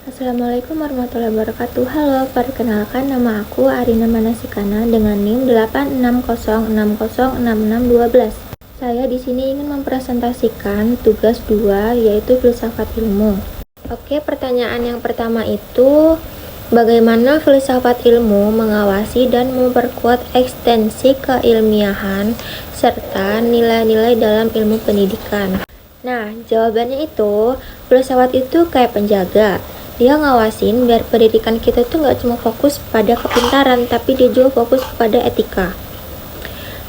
Assalamualaikum warahmatullahi wabarakatuh. Halo, perkenalkan nama aku Arina Manasikana dengan NIM 860606612. Saya di sini ingin mempresentasikan tugas 2 yaitu filsafat ilmu. Oke, pertanyaan yang pertama itu bagaimana filsafat ilmu mengawasi dan memperkuat ekstensi keilmiahan serta nilai-nilai dalam ilmu pendidikan? Nah, jawabannya itu filsafat itu kayak penjaga. Dia ngawasin biar pendidikan kita tuh nggak cuma fokus pada kepintaran, tapi dia juga fokus kepada etika.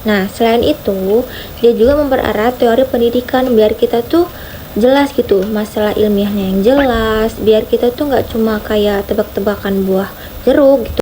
Nah, selain itu, dia juga mempererat teori pendidikan biar kita tuh jelas gitu, masalah ilmiahnya yang jelas, biar kita tuh nggak cuma kayak tebak-tebakan buah jeruk gitu.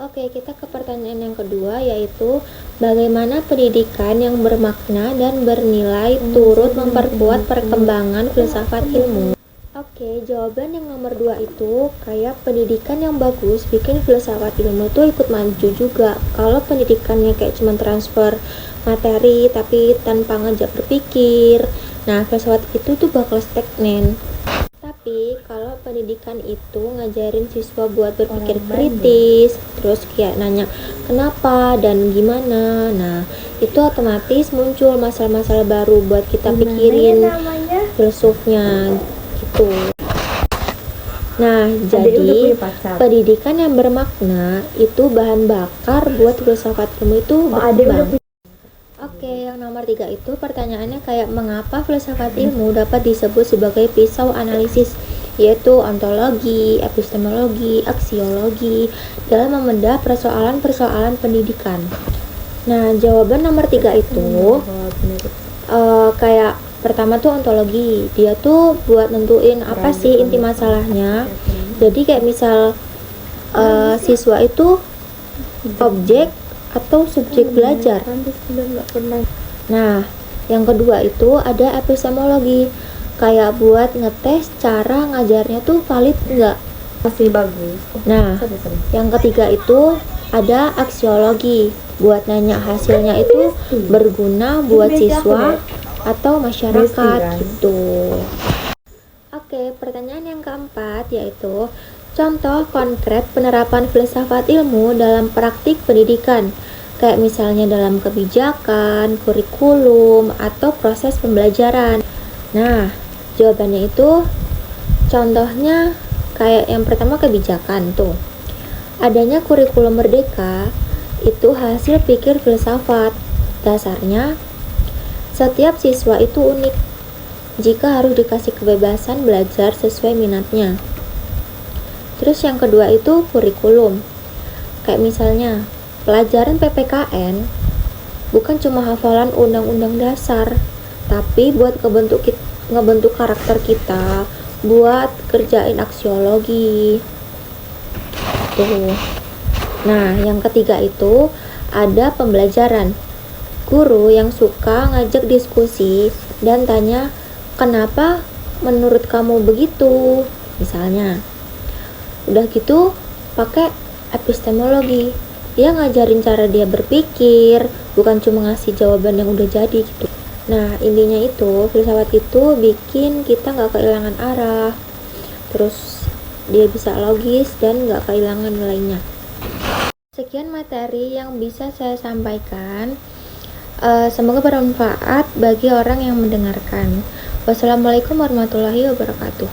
Oke, kita ke pertanyaan yang kedua, yaitu bagaimana pendidikan yang bermakna dan bernilai turut memperkuat perkembangan filsafat ilmu. Oke, jawaban yang nomor 2 itu kayak pendidikan yang bagus bikin filsafat ilmu tuh ikut maju juga. Kalau pendidikannya kayak cuma transfer materi tapi tanpa ngajak berpikir, nah filsafat itu tuh bakal stagnan. Tapi kalau pendidikan itu ngajarin siswa buat berpikir kritis, terus kayak nanya kenapa dan gimana, nah itu otomatis muncul masalah-masalah baru buat kita pikirin filsufnya gitu. Nah, jadi pendidikan yang bermakna itu bahan bakar buat filsafat ilmu itu berkembang. Oke, yang nomor 3 itu pertanyaannya kayak mengapa filsafat ilmu dapat disebut sebagai pisau analisis, yaitu ontologi, epistemologi, aksiologi dalam membedah persoalan-persoalan pendidikan. Nah, jawaban nomor 3 itu kayak pertama tuh ontologi, dia tuh buat nentuin apa sih inti masalahnya. Jadi kayak misal siswa itu objek atau subjek belajar. Nah, yang kedua itu ada epistemologi, kayak buat ngetes cara ngajarnya tuh valid enggak, masih bagus. Nah, yang ketiga itu ada aksiologi, buat nanya hasilnya itu berguna buat siswa atau masyarakat gitu. Oke, pertanyaan yang keempat yaitu contoh konkret penerapan filsafat ilmu dalam praktik pendidikan, kayak misalnya dalam kebijakan, kurikulum, atau proses pembelajaran. Nah, jawabannya itu contohnya kayak yang pertama kebijakan tuh. Adanya kurikulum merdeka itu hasil pikir filsafat. Dasarnya setiap siswa itu unik jika harus dikasih kebebasan belajar sesuai minatnya. Terus yang kedua itu kurikulum. Kayak misalnya pelajaran PPKN bukan cuma hafalan undang-undang dasar, tapi buat ngebentuk karakter kita, buat kerjain aksiologi. Tuh. Nah, yang ketiga itu ada pembelajaran. Guru yang suka ngajak diskusi dan tanya kenapa menurut kamu begitu, misalnya. Udah gitu pakai epistemologi, dia ngajarin cara dia berpikir, bukan cuma ngasih jawaban yang udah jadi gitu. Nah, intinya itu filsafat itu bikin kita nggak kehilangan arah, terus dia bisa logis dan nggak kehilangan nilainya. Sekian materi yang bisa saya sampaikan. Semoga bermanfaat bagi orang yang mendengarkan. Wassalamualaikum warahmatullahi wabarakatuh.